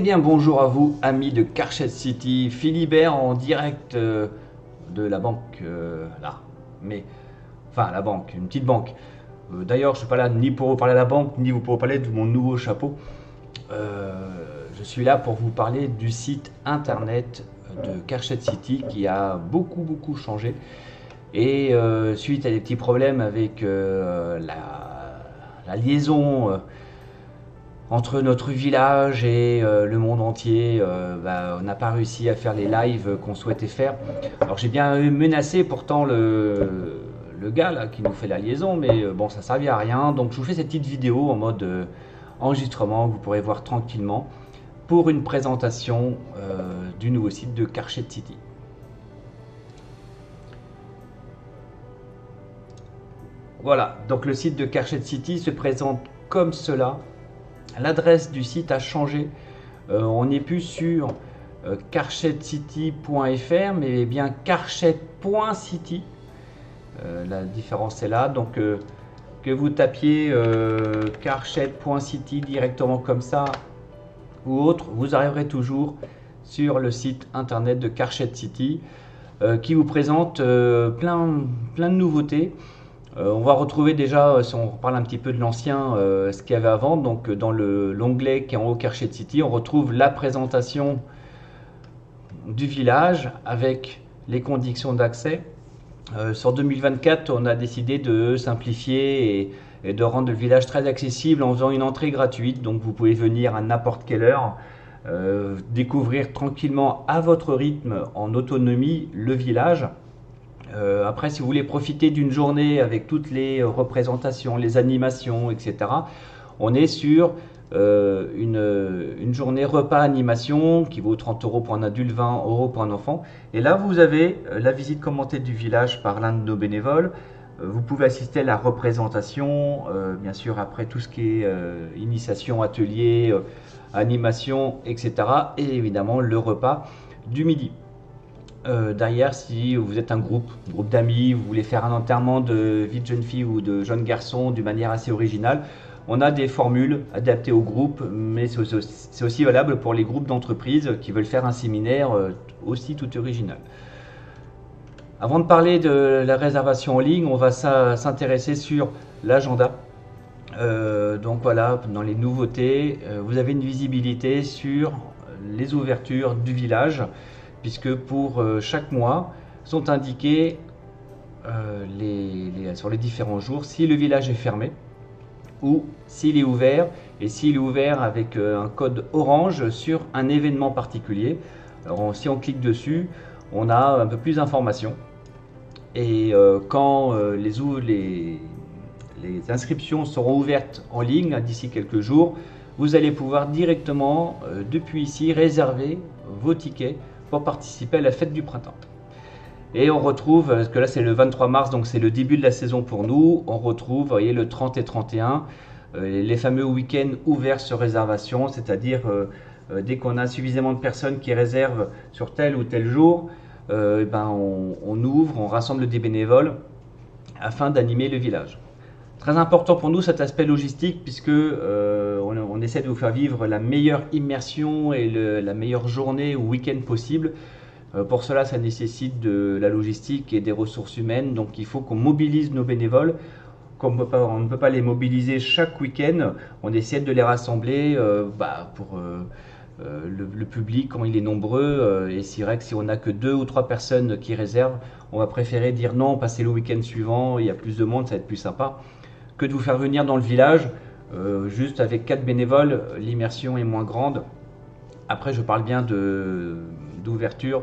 Eh bien bonjour à vous amis de Carchette City, Philibert en direct de la banque là, mais enfin la banque, une petite banque. D'ailleurs je suis pas là ni pour vous parler de la banque, ni pour vous parler de mon nouveau chapeau. Je suis là pour vous parler du site internet de Carchette City qui a beaucoup changé. Et suite à des petits problèmes avec la liaison entre notre village et le monde entier, on n'a pas réussi à faire les lives qu'on souhaitait faire. Alors j'ai bien menacé pourtant le gars là, qui nous fait la liaison, mais bon, ça ne servait à rien. Donc je vous fais cette petite vidéo en mode enregistrement que vous pourrez voir tranquillement pour une présentation du nouveau site de Carchette City. Voilà, donc le site de Carchette City se présente comme cela. L'adresse du site a changé. On n'est plus sur carchettecity.fr mais bien carchette.city. La différence est là. Donc que vous tapiez carchette.city directement comme ça ou autre, vous arriverez toujours sur le site internet de Carchette City qui vous présente plein de nouveautés. On va retrouver déjà, si on reparle un petit peu de l'ancien, ce qu'il y avait avant. Donc dans l'onglet qui est en haut Carchette City, on retrouve la présentation du village avec les conditions d'accès. Sur 2024, on a décidé de simplifier et de rendre le village très accessible en faisant une entrée gratuite. Donc vous pouvez venir à n'importe quelle heure, découvrir tranquillement à votre rythme, en autonomie, le village. Après, si vous voulez profiter d'une journée avec toutes les représentations, les animations, etc., on est sur une journée repas animation qui vaut 30 € pour un adulte, 20 € pour un enfant. Et là, vous avez la visite commentée du village par l'un de nos bénévoles. Vous pouvez assister à la représentation, bien sûr, après tout ce qui est initiation, atelier, animation, etc. Et évidemment, le repas du midi. Derrière, si vous êtes un groupe d'amis, vous voulez faire un enterrement de vie de jeune fille ou de jeune garçon d'une manière assez originale, on a des formules adaptées au groupe, mais c'est aussi valable pour les groupes d'entreprises qui veulent faire un séminaire aussi tout original. Avant de parler de la réservation en ligne, on va s'intéresser sur l'agenda. Donc voilà, dans les nouveautés, vous avez une visibilité sur les ouvertures du village, puisque pour chaque mois sont indiqués sur les différents jours si le village est fermé ou s'il est ouvert, et s'il est ouvert avec un code orange sur un événement particulier. Alors si on clique dessus, on a un peu plus d'informations, et quand les inscriptions seront ouvertes en ligne d'ici quelques jours, vous allez pouvoir directement depuis ici réserver vos tickets pour participer à la fête du printemps. Et on retrouve, parce que là c'est le 23 mars, donc c'est le début de la saison pour nous, on retrouve, vous voyez, le 30 et 31, les fameux week-ends ouverts sur réservation, c'est-à-dire dès qu'on a suffisamment de personnes qui réservent sur tel ou tel jour, on ouvre, on rassemble des bénévoles afin d'animer le village. Très important pour nous cet aspect logistique, puisque on essaie de vous faire vivre la meilleure immersion et la meilleure journée ou week-end possible. Pour cela, ça nécessite de la logistique et des ressources humaines, donc il faut qu'on mobilise nos bénévoles. Comme on ne peut pas les mobiliser chaque week-end, on essaie de les rassembler pour le public quand il est nombreux. Et c'est vrai que si on n'a que 2 ou 3 personnes qui réservent, on va préférer dire non, passer le week-end suivant, il y a plus de monde, ça va être plus sympa, que de vous faire venir dans le village. Juste avec 4 bénévoles, l'immersion est moins grande. Après, je parle bien d'ouverture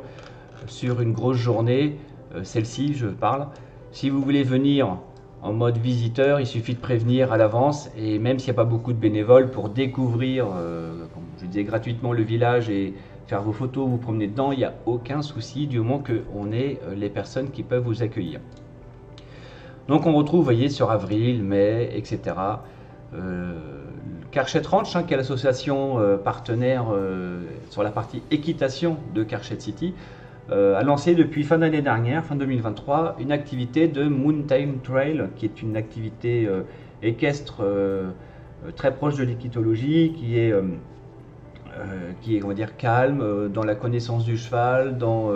sur une grosse journée, celle-ci je parle. Si vous voulez venir en mode visiteur, il suffit de prévenir à l'avance, et même s'il n'y a pas beaucoup de bénévoles, pour découvrir, comme je disais, gratuitement le village et faire vos photos, vous promener dedans, il n'y a aucun souci du moment qu'on ait les personnes qui peuvent vous accueillir. Donc on retrouve, vous voyez, sur avril, mai, etc. Carchette Ranch, qui est l'association partenaire sur la partie équitation de Carchette City, a lancé depuis fin d'année dernière, fin 2023, une activité de Mountain Trail, qui est une activité équestre très proche de l'équitologie, qui est qui est, on va dire, calme, dans la connaissance du cheval, dans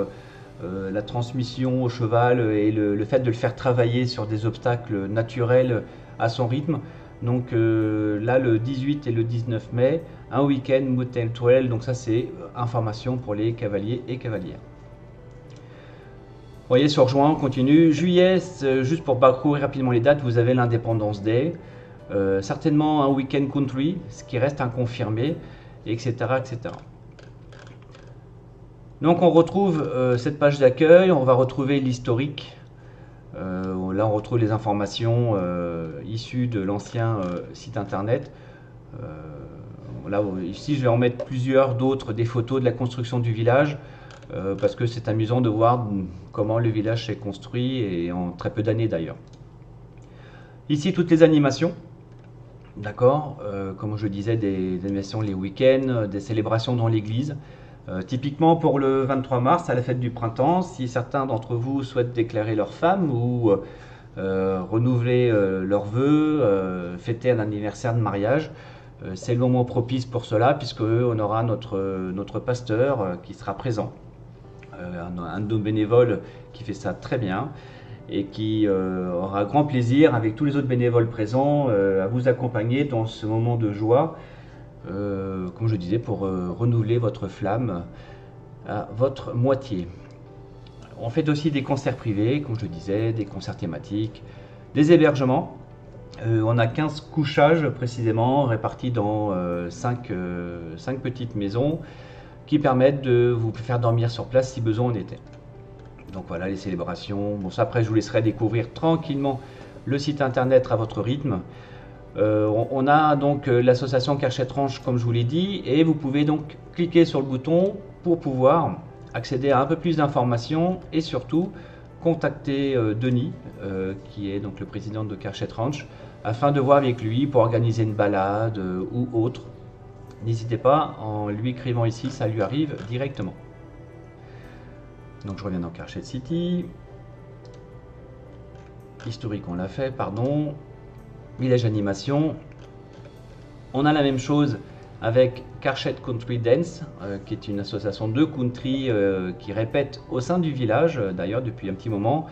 la transmission au cheval et le fait de le faire travailler sur des obstacles naturels à son rythme. Donc là, le 18 et le 19 mai, un week-end Mountain Trail, donc ça c'est information pour les cavaliers et cavalières. Vous voyez, sur juin, on continue. Juillet, juste pour parcourir rapidement les dates, vous avez l'Independence Day, certainement un week-end country, ce qui reste inconfirmé, etc. etc. Donc on retrouve cette page d'accueil, on va retrouver l'historique. Là on retrouve les informations issues de l'ancien site internet. Là, ici je vais en mettre plusieurs d'autres, des photos de la construction du village, parce que c'est amusant de voir comment le village s'est construit, et en très peu d'années d'ailleurs. Ici toutes les animations, d'accord, comme je disais, des animations les week-ends, des célébrations dans l'église. Typiquement pour le 23 mars, à la fête du printemps, si certains d'entre vous souhaitent déclarer leur femme ou renouveler leurs vœux, fêter un anniversaire de mariage, c'est le moment propice pour cela, puisque on aura notre pasteur qui sera présent, un de nos bénévoles qui fait ça très bien et qui aura grand plaisir avec tous les autres bénévoles présents à vous accompagner dans ce moment de joie. Comme je disais, pour renouveler votre flamme à votre moitié. On fait aussi des concerts privés, comme je disais, des concerts thématiques, des hébergements. On a 15 couchages précisément répartis dans 5 petites maisons qui permettent de vous faire dormir sur place si besoin en était. Donc voilà les célébrations. Bon, ça après je vous laisserai découvrir tranquillement le site internet à votre rythme. On a donc l'association Carchette-Ranch comme je vous l'ai dit, et vous pouvez donc cliquer sur le bouton pour pouvoir accéder à un peu plus d'informations et surtout contacter Denis, qui est donc le président de Carchette-Ranch, afin de voir avec lui pour organiser une balade ou autre. N'hésitez pas, en lui écrivant ici, ça lui arrive directement. Donc je reviens dans Carchette City. Historique on l'a fait, pardon. Village animation. On a la même chose avec Carchette Country Dance, qui est une association de country qui répète au sein du village, d'ailleurs depuis un petit moment,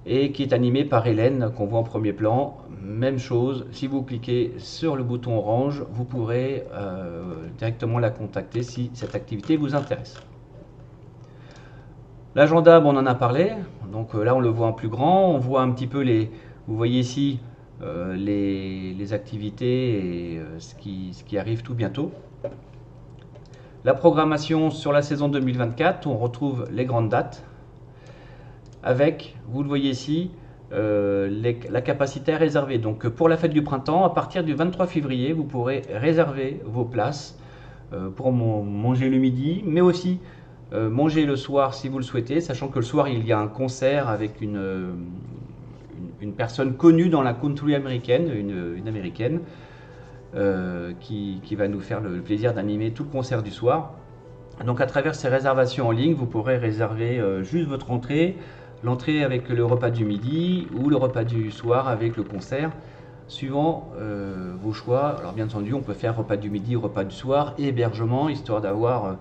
et qui est animée par Hélène, qu'on voit en premier plan. Même chose, si vous cliquez sur le bouton orange, vous pourrez directement la contacter si cette activité vous intéresse. L'agenda, bon, on en a parlé, donc là on le voit en plus grand, on voit un petit peu vous voyez ici les activités et ce qui arrive tout bientôt. La programmation sur la saison 2024, on retrouve les grandes dates avec, vous le voyez ici, la capacité à réserver. Donc pour la fête du printemps, à partir du 23 février, vous pourrez réserver vos places pour manger le midi, mais aussi manger le soir si vous le souhaitez, sachant que le soir il y a un concert avec une personne connue dans la country américaine, une américaine, qui va nous faire le plaisir d'animer tout le concert du soir. Donc à travers ces réservations en ligne, vous pourrez réserver juste votre entrée, l'entrée avec le repas du midi ou le repas du soir avec le concert, suivant vos choix. Alors bien entendu, on peut faire repas du midi, repas du soir et hébergement, histoire d'avoir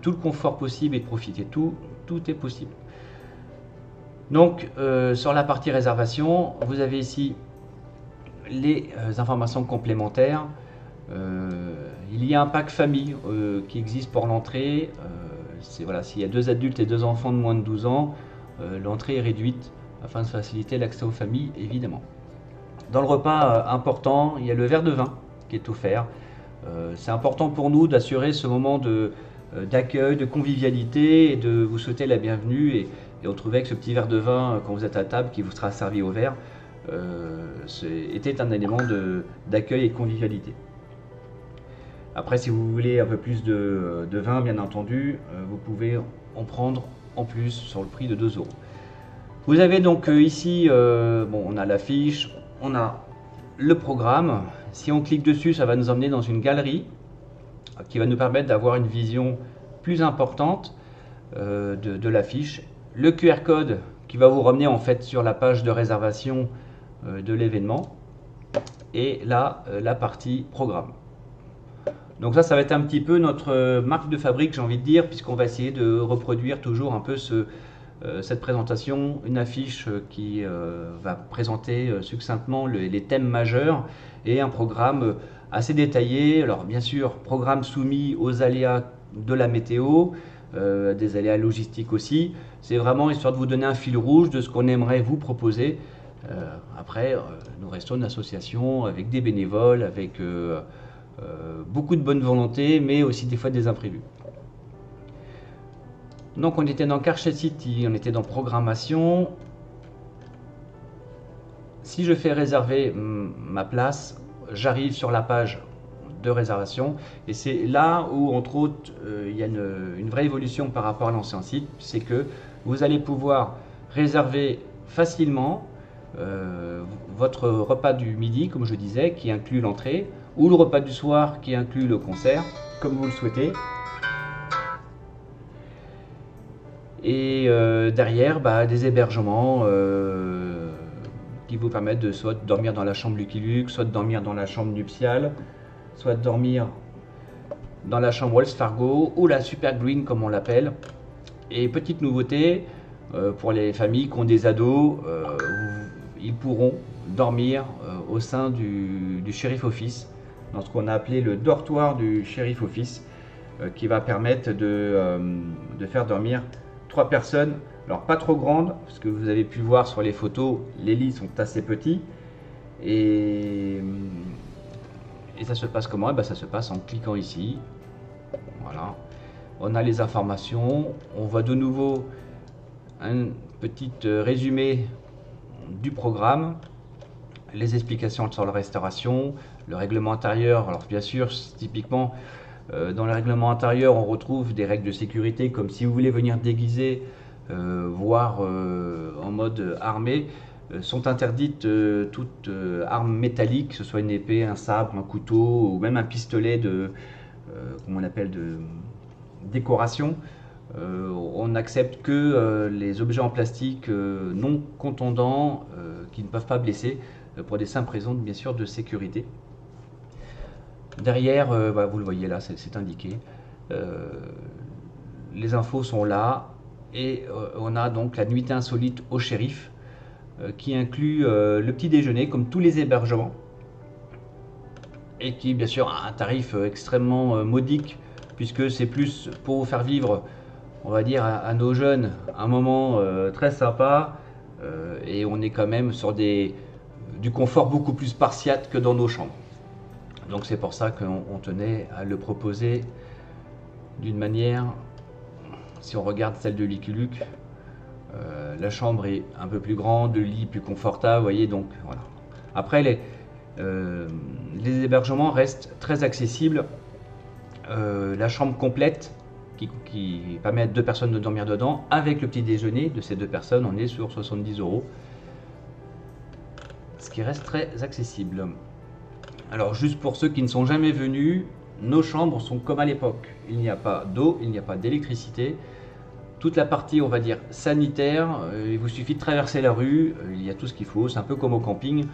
tout le confort possible et de profiter. Tout est possible. Donc sur la partie réservation, vous avez ici les informations complémentaires. Il y a un pack famille qui existe pour l'entrée. Voilà, s'il y a 2 adultes et 2 enfants de moins de 12 ans, l'entrée est réduite afin de faciliter l'accès aux familles, évidemment. Dans le repas important, il y a le verre de vin qui est offert. C'est important pour nous d'assurer ce moment d'accueil, de convivialité et de vous souhaiter la bienvenue. Et on trouvait que ce petit verre de vin, quand vous êtes à table, qui vous sera servi au verre, était un élément d'accueil et de convivialité. Après, si vous voulez un peu plus de vin, bien entendu, vous pouvez en prendre en plus sur le prix de 2 €. Vous avez donc ici, on a l'affiche, on a le programme. Si on clique dessus, ça va nous emmener dans une galerie qui va nous permettre d'avoir une vision plus importante de l'affiche. Le QR code qui va vous ramener en fait sur la page de réservation de l'événement. Et là, la partie programme. Donc ça va être un petit peu notre marque de fabrique, j'ai envie de dire, puisqu'on va essayer de reproduire toujours un peu cette présentation, une affiche qui va présenter succinctement les thèmes majeurs et un programme assez détaillé. Alors bien sûr, programme soumis aux aléas de la météo, des aléas logistiques aussi. C'est vraiment histoire de vous donner un fil rouge de ce qu'on aimerait vous proposer. Après, nous restons une association avec des bénévoles, avec beaucoup de bonne volonté, mais aussi des fois des imprévus. Donc on était dans Carchet City, on était dans programmation. Si je fais réserver ma place, j'arrive sur la page de réservation et c'est là où entre autres il y a une vraie évolution par rapport à l'ancien site, c'est que vous allez pouvoir réserver facilement votre repas du midi, comme je disais, qui inclut l'entrée, ou le repas du soir qui inclut le concert, comme vous le souhaitez. Et derrière, des hébergements qui vous permettent de soit de dormir dans la chambre Lucky Luke, soit de dormir dans la chambre nuptiale, soit de dormir dans la chambre Wells Fargo ou la Super Green comme on l'appelle. Et petite nouveauté, pour les familles qui ont des ados, ils pourront dormir au sein du shérif office, dans ce qu'on a appelé le dortoir du shérif office, qui va permettre de faire dormir 3 personnes. Alors pas trop grandes, parce que vous avez pu voir sur les photos, les lits sont assez petits. Et ça se passe comment? Ça se passe en cliquant ici. Voilà. On a les informations. On voit de nouveau un petit résumé du programme, les explications sur la restauration, le règlement intérieur. Alors bien sûr, typiquement, dans le règlement intérieur, on retrouve des règles de sécurité, comme si vous voulez venir déguiser, voire en mode armé, sont interdites toute arme métallique, que ce soit une épée, un sabre, un couteau ou même un pistolet comment on appelle, de décoration. On n'accepte que les objets en plastique non contondants qui ne peuvent pas blesser pour des simples raisons bien sûr de sécurité. Derrière, vous le voyez là, c'est indiqué. Les infos sont là et on a donc la nuitée insolite au shérif qui inclut le petit déjeuner comme tous les hébergements et qui bien sûr a un tarif extrêmement modique puisque c'est plus pour vous faire vivre, on va dire, à nos jeunes un moment très sympa et on est quand même sur du confort beaucoup plus spartiate que dans nos chambres. Donc c'est pour ça qu'on tenait à le proposer d'une manière, si on regarde celle de Lucky Luke, la chambre est un peu plus grande, le lit plus confortable, vous voyez, donc voilà. Après les hébergements restent très accessibles. La chambre complète qui permet à 2 personnes de dormir dedans, avec le petit déjeuner de ces 2 personnes, on est sur 70 €, ce qui reste très accessible. Alors juste pour ceux qui ne sont jamais venus, nos chambres sont comme à l'époque. Il n'y a pas d'eau, il n'y a pas d'électricité. Toute la partie, on va dire, sanitaire, il vous suffit de traverser la rue, il y a tout ce qu'il faut, c'est un peu comme au camping.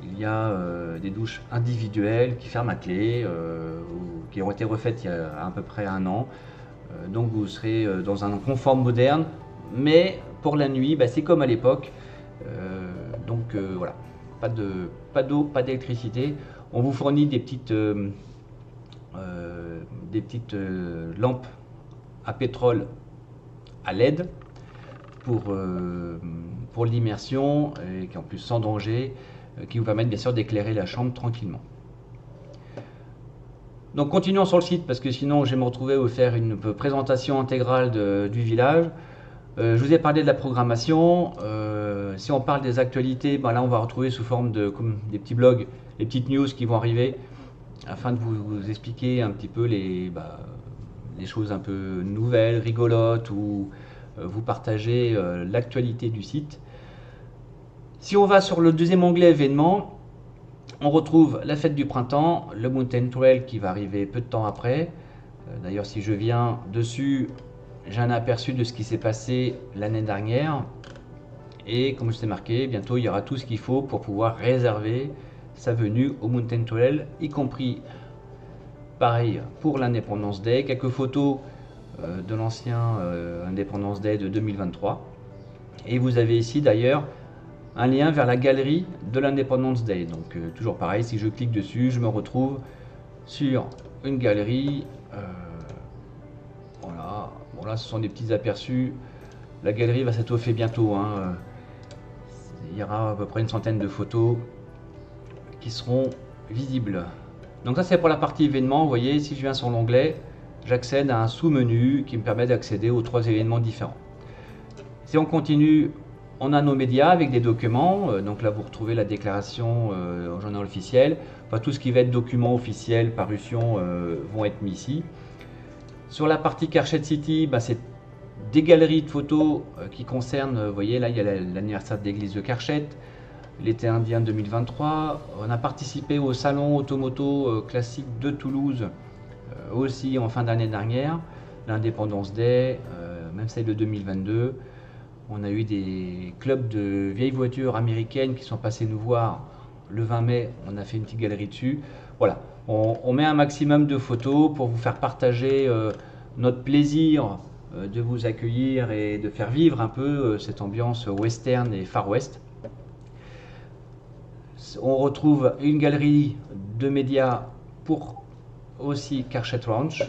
Il y a des douches individuelles qui ferment à clé, qui ont été refaites il y a à peu près 1 an. Donc vous serez dans un confort moderne, mais pour la nuit, c'est comme à l'époque. Donc voilà, pas d'eau, pas d'électricité. On vous fournit des petites lampes à pétrole à LED pour l'immersion, et qui en plus sans danger, qui vous permettent bien sûr d'éclairer la chambre tranquillement. Donc continuons sur le site parce que sinon je vais me retrouver à vous faire une présentation intégrale du village. Je vous ai parlé de la programmation. Si on parle des actualités, là on va retrouver sous forme comme des petits blogs, les petites news qui vont arriver afin de vous expliquer un petit peu les choses un peu nouvelles, rigolotes ou vous partager l'actualité du site. Si on va sur le deuxième onglet événements, on retrouve la fête du printemps, le Mountain Trail qui va arriver peu de temps après. D'ailleurs, si je viens dessus, j'ai un aperçu de ce qui s'est passé l'année dernière. Et comme je t'ai marqué, bientôt il y aura tout ce qu'il faut pour pouvoir réserver sa venue au Mountain Trail, y compris pareil pour l'Independence Day, quelques photos de l'ancien Independence Day de 2023. Et vous avez ici d'ailleurs un lien vers la galerie de l'Independence Day. Donc toujours pareil, si je clique dessus, je me retrouve sur une galerie. Voilà, bon là ce sont des petits aperçus. La galerie va s'étoffer bientôt, hein. Il y aura à peu près une centaine de photos qui seront visibles. Donc ça c'est pour la partie événements. Vous voyez, si je viens sur l'onglet, j'accède à un sous-menu qui me permet d'accéder aux 3 événements différents. Si on continue, on a nos médias avec des documents. Donc là vous retrouvez la déclaration au journal officiel. Enfin, tout ce qui va être document officiel, parution, vont être mis ici. Sur la partie Karchet City, c'est des galeries de photos qui concernent, vous voyez là il y a l'anniversaire de l'église de Karchet, l'été indien 2023. On a participé au salon automoto classique de Toulouse aussi en fin d'année dernière, l'Independence Day, même celle de 2022. On a eu des clubs de vieilles voitures américaines qui sont passés nous voir le 20 mai, on a fait une petite galerie dessus. Voilà, on met un maximum de photos pour vous faire partager notre plaisir de vous accueillir et de faire vivre un peu cette ambiance western et Far West. On retrouve une galerie de médias pour aussi Karchet Ranch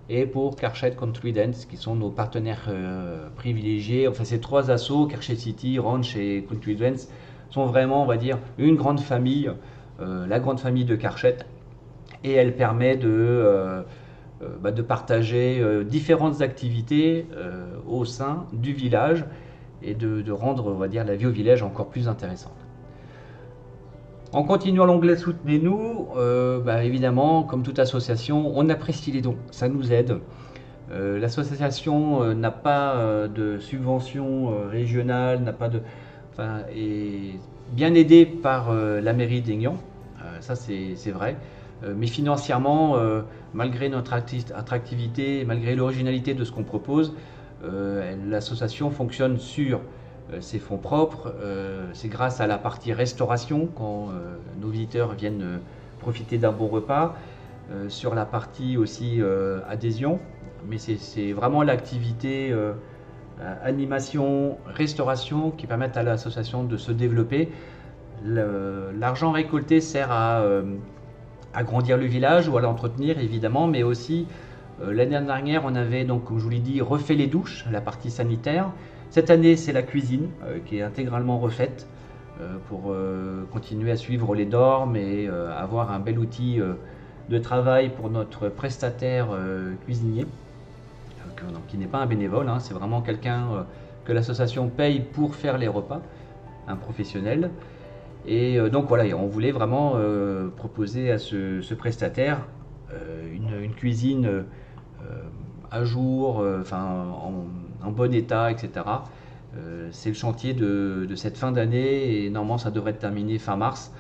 et pour Karchet Country Dance, qui sont nos partenaires privilégiés. Enfin, ces 3 assos, Karchet City, Ranch et Country Dance, sont vraiment, on va dire, une grande famille, la grande famille de Karchet, et elle permet de partager différentes activités au sein du village et de rendre, on va dire, la vie au village encore plus intéressante. En continuant l'onglet Soutenez-nous, évidemment, comme toute association, on apprécie les dons, ça nous aide. L'association n'a pas de subvention régionale, est bien aidée par la mairie d'Aignan, ça c'est vrai. Mais financièrement, malgré notre attractivité, malgré l'originalité de ce qu'on propose, l'association fonctionne sur ses fonds propres. C'est grâce à la partie restauration, quand nos visiteurs viennent profiter d'un bon repas, sur la partie aussi adhésion, mais c'est vraiment l'activité animation, restauration qui permettent à l'association de se développer. L'argent récolté sert à agrandir le village ou à l'entretenir évidemment, mais aussi l'année dernière on avait donc, comme je vous l'ai dit, refait les douches, la partie sanitaire. Cette année c'est la cuisine qui est intégralement refaite pour continuer à suivre les normes et avoir un bel outil de travail pour notre prestataire cuisinier, qui n'est pas un bénévole, hein, c'est vraiment quelqu'un que l'association paye pour faire les repas, un professionnel. Et donc voilà, on voulait vraiment proposer à ce prestataire une cuisine à jour, en bon état, etc. C'est le chantier de cette fin d'année et normalement ça devrait être terminé fin mars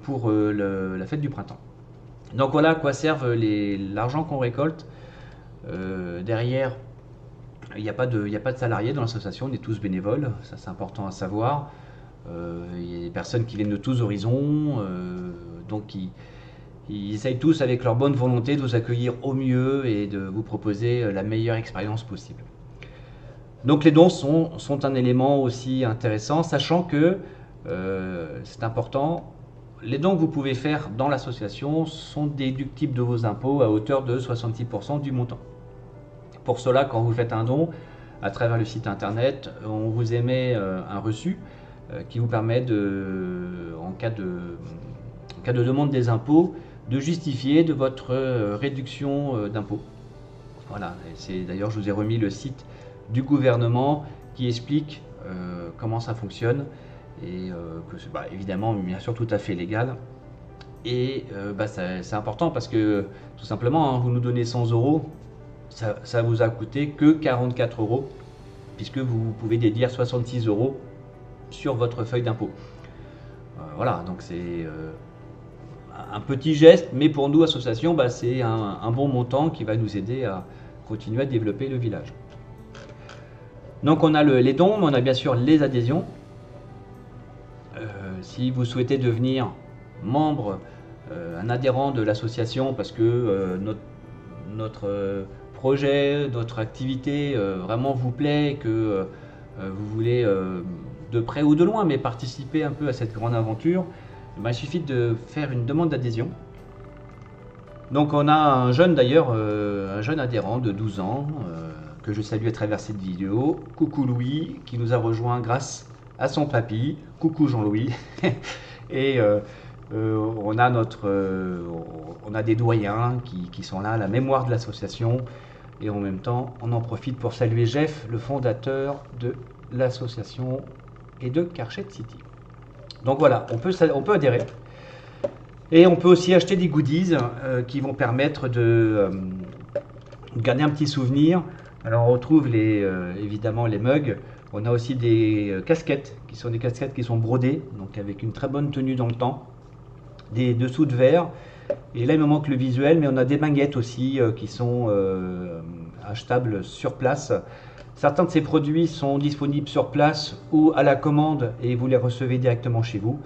pour la fête du printemps. Donc voilà à quoi servent l'argent qu'on récolte. Derrière, il n'y a pas de salariés dans l'association, on est tous bénévoles, ça c'est important à savoir. Il y a des personnes qui viennent de tous horizons, donc ils essayent tous avec leur bonne volonté de vous accueillir au mieux et de vous proposer la meilleure expérience possible. Donc les dons sont un élément aussi intéressant, sachant que c'est important, les dons que vous pouvez faire dans l'association sont déductibles de vos impôts à hauteur de 66% du montant. Pour cela, quand vous faites un don à travers le site internet, on vous émet un reçu qui vous permet, en cas de demande des impôts, de justifier de votre réduction d'impôts. Voilà, d'ailleurs je vous ai remis le site du gouvernement qui explique comment ça fonctionne et que c'est évidemment bien sûr tout à fait légal. Et c'est important parce que tout simplement, hein, vous nous donnez 100 €, ça vous a coûté que 44 €, puisque vous pouvez déduire 66 € sur votre feuille d'impôt. Voilà, donc c'est un petit geste, mais pour nous, association, c'est un bon montant qui va nous aider à continuer à développer le village. Donc on a les dons, mais on a bien sûr les adhésions. Si vous souhaitez devenir membre un adhérent de l'association parce que notre projet, notre activité vraiment vous plaît, que vous voulez de près ou de loin, mais participer un peu à cette grande aventure, il suffit de faire une demande d'adhésion. Donc on a un jeune d'ailleurs, un jeune adhérent de 12 ans, que je salue à travers cette vidéo, coucou Louis, qui nous a rejoint grâce à son papy, coucou Jean-Louis, et on a des doyens qui sont là à la mémoire de l'association, et en même temps on en profite pour saluer Jeff, le fondateur de l'association et de Carchet City. Donc voilà, on peut adhérer. Et on peut aussi acheter des goodies qui vont permettre de garder un petit souvenir. Alors on retrouve évidemment les mugs. On a aussi des casquettes qui sont des casquettes qui sont brodées, donc avec une très bonne tenue dans le temps. Des dessous de verre. Et là il me manque le visuel, mais on a des baguettes aussi qui sont achetables sur place. Certains de ces produits sont disponibles sur place ou à la commande et vous les recevez directement chez vous.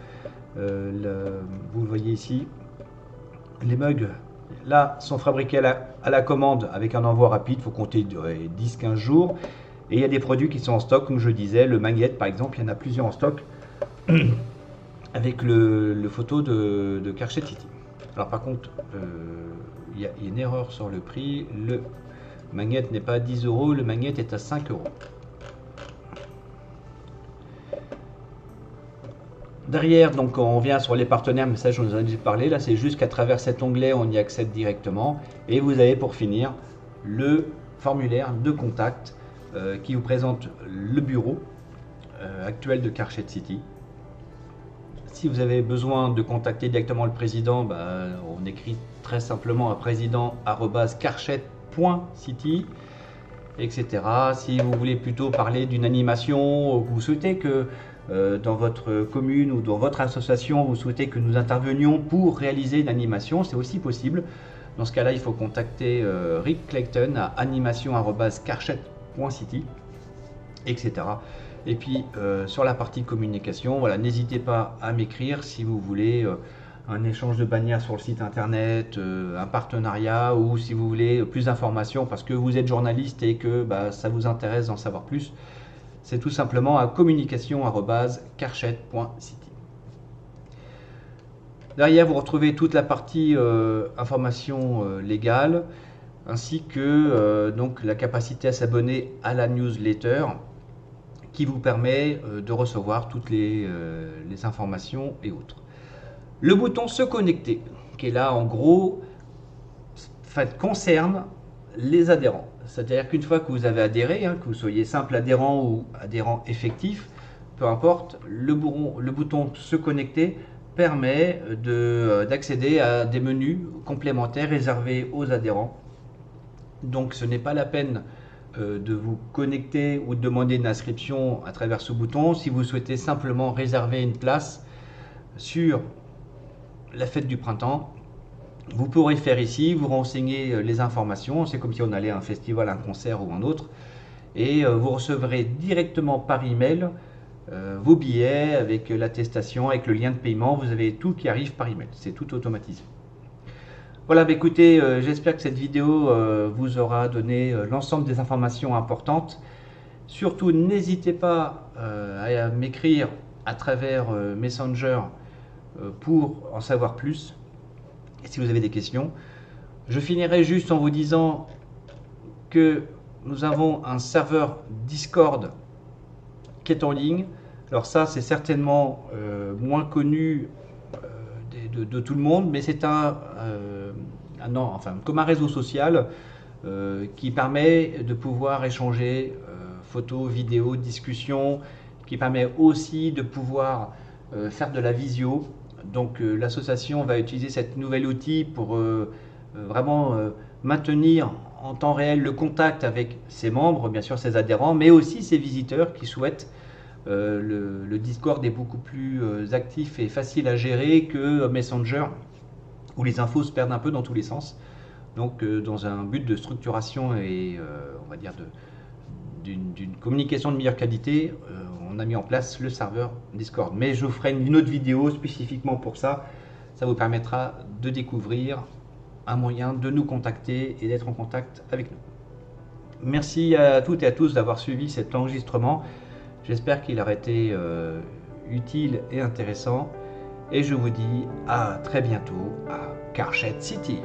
Vous le voyez ici, les mugs là sont fabriqués à la commande avec un envoi rapide, il faut compter 10-15 jours. Et il y a des produits qui sont en stock, comme je disais, le magnète par exemple, il y en a plusieurs en stock avec le photo de Carchet City. Alors par contre, il y a une erreur sur le prix, le magnète n'est pas à 10 €, le magnète est à 5 €. Derrière, donc on vient sur les partenaires, mais ça je vous en ai déjà parlé, là c'est juste qu'à travers cet onglet on y accède directement et vous avez pour finir le formulaire de contact qui vous présente le bureau actuel de Carchet City. Si vous avez besoin de contacter directement le président, on écrit très simplement à président@carchet.city, etc. Si vous voulez plutôt parler d'une animation, vous souhaitez que dans votre commune ou dans votre association, vous souhaitez que nous intervenions pour réaliser une animation, c'est aussi possible. Dans ce cas-là, il faut contacter Rick Clayton à animation@carchet.city, etc. Et puis sur la partie communication, voilà, n'hésitez pas à m'écrire si vous voulez un échange de bannières sur le site internet, un partenariat, ou si vous voulez plus d'informations parce que vous êtes journaliste et que ça vous intéresse d'en savoir plus. C'est tout simplement à communication@carchet.city. Derrière, vous retrouvez toute la partie information légale, ainsi que donc la capacité à s'abonner à la newsletter qui vous permet de recevoir toutes les informations et autres. Le bouton se connecter, qui est là en gros, concerne les adhérents. C'est-à-dire qu'une fois que vous avez adhéré, que vous soyez simple adhérent ou adhérent effectif, peu importe, le bouton se connecter permet d'accéder à des menus complémentaires réservés aux adhérents. Donc ce n'est pas la peine de vous connecter ou de demander une inscription à travers ce bouton. Si vous souhaitez simplement réserver une place sur la fête du printemps, vous pourrez faire ici, vous renseigner les informations, c'est comme si on allait à un festival, un concert ou un autre, et vous recevrez directement par email vos billets avec l'attestation, avec le lien de paiement, vous avez tout qui arrive par email, c'est tout automatisé. Voilà, écoutez, j'espère que cette vidéo vous aura donné l'ensemble des informations importantes. Surtout, n'hésitez pas à m'écrire à travers Messenger pour en savoir plus. Et si vous avez des questions, je finirai juste en vous disant que nous avons un serveur Discord qui est en ligne. Alors ça, c'est certainement moins connu de tout le monde, mais c'est comme un réseau social qui permet de pouvoir échanger photos, vidéos, discussions, qui permet aussi de pouvoir faire de la visio. Donc l'association va utiliser cet nouvel outil pour vraiment maintenir en temps réel le contact avec ses membres, bien sûr ses adhérents, mais aussi ses visiteurs qui souhaitent. Le Discord est beaucoup plus actif et facile à gérer que Messenger, où les infos se perdent un peu dans tous les sens. Donc dans un but de structuration et on va dire d'une communication de meilleure qualité, on a mis en place le serveur Discord. Mais je vous ferai une autre vidéo spécifiquement pour ça, Ça vous permettra de découvrir un moyen de nous contacter et d'être en contact avec nous. Merci à toutes et à tous d'avoir suivi cet enregistrement. J'espère qu'il aura été utile et intéressant. Et je vous dis à très bientôt à Carchette City.